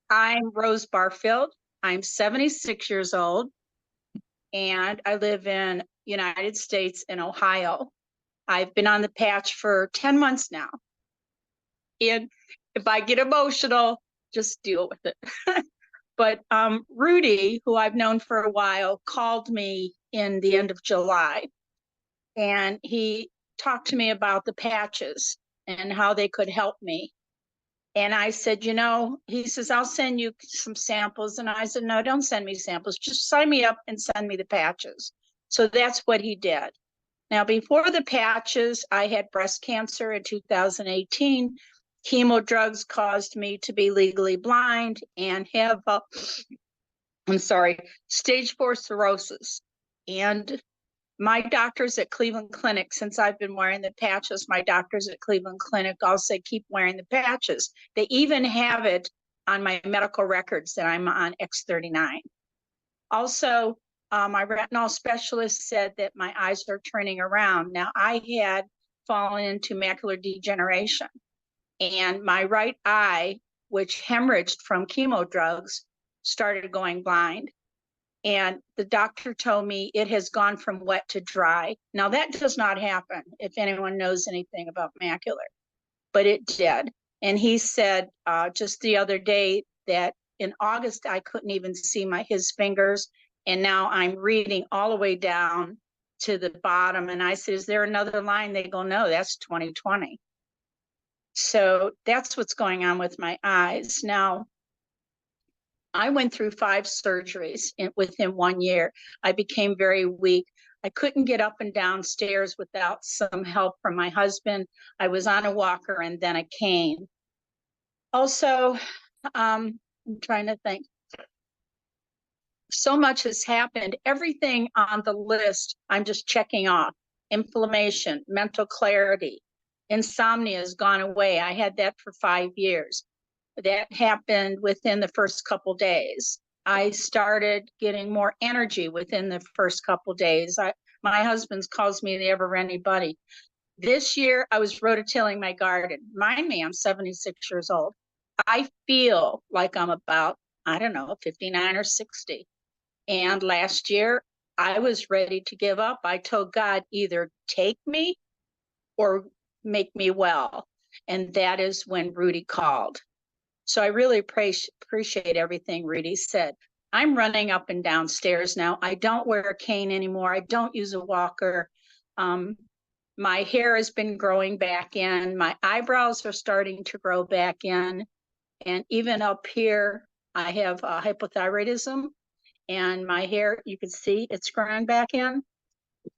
I'm Rose Barfield. I'm 76 years old, and I live in United States in Ohio. I've been on the patch for 10 months now. And if I get emotional, just deal with it. But Rudy, who I've known for a while, called me in the end of July, and he talked to me about the patches and how they could help me. And I said, he says, I'll send you some samples. And I said, no, don't send me samples. Just sign me up and send me the patches. So that's what he did. Now, before the patches, I had breast cancer in 2018. Chemo drugs caused me to be legally blind and have, stage 4 cirrhosis. And my doctors at Cleveland Clinic, since I've been wearing the patches, my doctors at Cleveland Clinic all say, keep wearing the patches. They even have it on my medical records that I'm on X39. Also, my retinal specialist said that my eyes are turning around. Now, I had fallen into macular degeneration, and my right eye, which hemorrhaged from chemo drugs, started going blind. And the doctor told me it has gone from wet to dry. Now, that does not happen if anyone knows anything about macular, but it did. And he said just the other day that in August, I couldn't even see his fingers. And now I'm reading all the way down to the bottom. And I said, is there another line? They go, no, that's 20/20. So that's what's going on with my eyes. Now, I went through 5 surgeries within 1 year. I became very weak. I couldn't get up and down stairs without some help from my husband. I was on a walker and then a cane. Also, I'm trying to think. So much has happened. Everything on the list, I'm just checking off. Inflammation, mental clarity, insomnia has gone away. I had that for 5 years. That happened within the first couple days. I started getting more energy within the first couple days. My husband calls me the ever ready buddy. This year, I was rototilling my garden. Mind me, I'm 76 years old. I feel like I'm about, 59 or 60. And last year, I was ready to give up. I told God, either take me or make me well. And that is when Rudy called. So I really appreciate everything Rudy said. I'm running up and down stairs now. I don't wear a cane anymore. I don't use a walker. My hair has been growing back in. My eyebrows are starting to grow back in. And even up here, I have hypothyroidism. And my hair, you can see it's growing back in.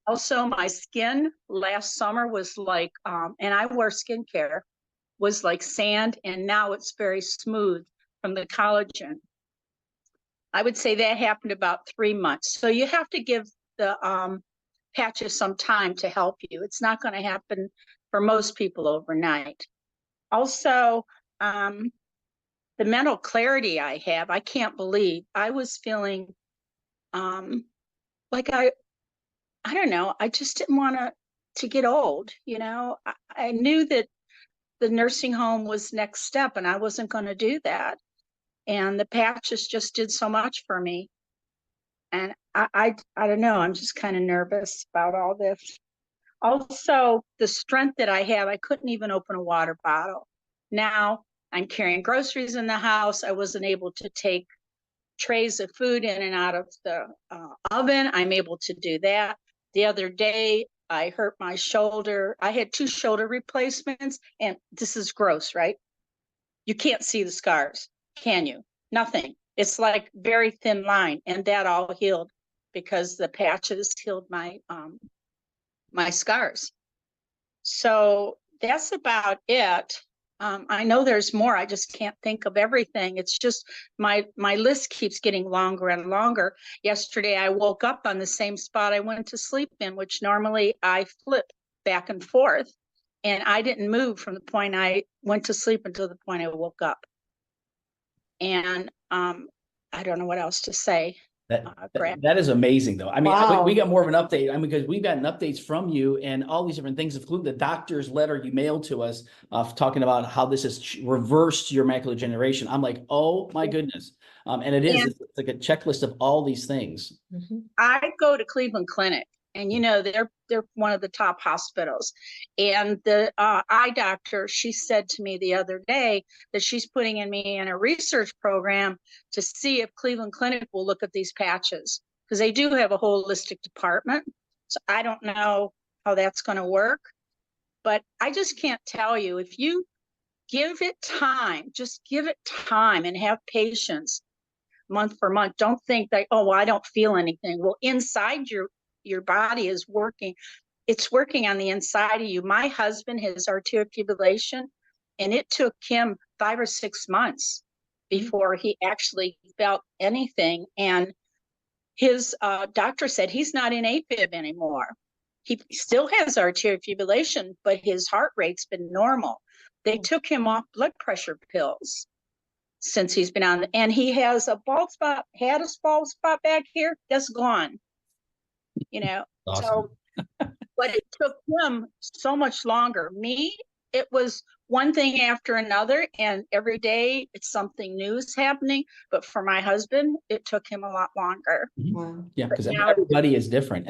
Also, my skin last summer was like, and I wear skincare, was like sand, and now it's very smooth from the collagen. I would say that happened about 3 months. So you have to give the patches some time to help you. It's not going to happen for most people overnight. Also, the mental clarity I have, I can't believe. I was feeling like I don't know, I just didn't want to get old. I knew that the nursing home was next step, and I wasn't going to do that. And the patches just did so much for me. And I don't know, I'm just kind of nervous about all this. Also, the strength that I have, I couldn't even open a water bottle. Now I'm carrying groceries in the house. I wasn't able to take trays of food in and out of the oven. I'm able to do that. The other day, I hurt my shoulder. I had 2 shoulder replacements, and this is gross, right? You can't see the scars, can you? Nothing. It's like very thin line, and that all healed because the patches healed my my scars. So that's about it. I know there's more. I just can't think of everything. It's just my list keeps getting longer and longer. Yesterday, I woke up on the same spot I went to sleep in, which normally I flip back and forth. And I didn't move from the point I went to sleep until the point I woke up. And I don't know what else to say. graph. That is amazing, though. I mean, Wow. we got more of an update. I mean, because we've gotten updates from you and all these different things, including the doctor's letter you mailed to us, talking about how this has reversed your macular degeneration. I'm like, oh my goodness. And it's like a checklist of all these things. I go to Cleveland Clinic, and they're one of the top hospitals. And the eye doctor, she said to me the other day that she's putting me in a research program to see if Cleveland Clinic will look at these patches, because they do have a holistic department. So I don't know how that's going to work, but I just can't tell you, if you give it time, just give it time and have patience month for month. Don't think that, oh, well, I don't feel anything. Well, inside your body is working. It's working on the inside of you. My husband has arterial fibrillation, and it took him 5 or 6 months before he actually felt anything. And his doctor said he's not in AFib anymore. He still has arterial fibrillation, but his heart rate's been normal. They took him off blood pressure pills since he's been on, and he has a bald spot, had a bald spot back here, that's gone. Awesome. So, but it took him so much longer. Me, it was one thing after another, and every day it's something new is happening. But for my husband, it took him a lot longer. Wow. Yeah, because everybody is different. And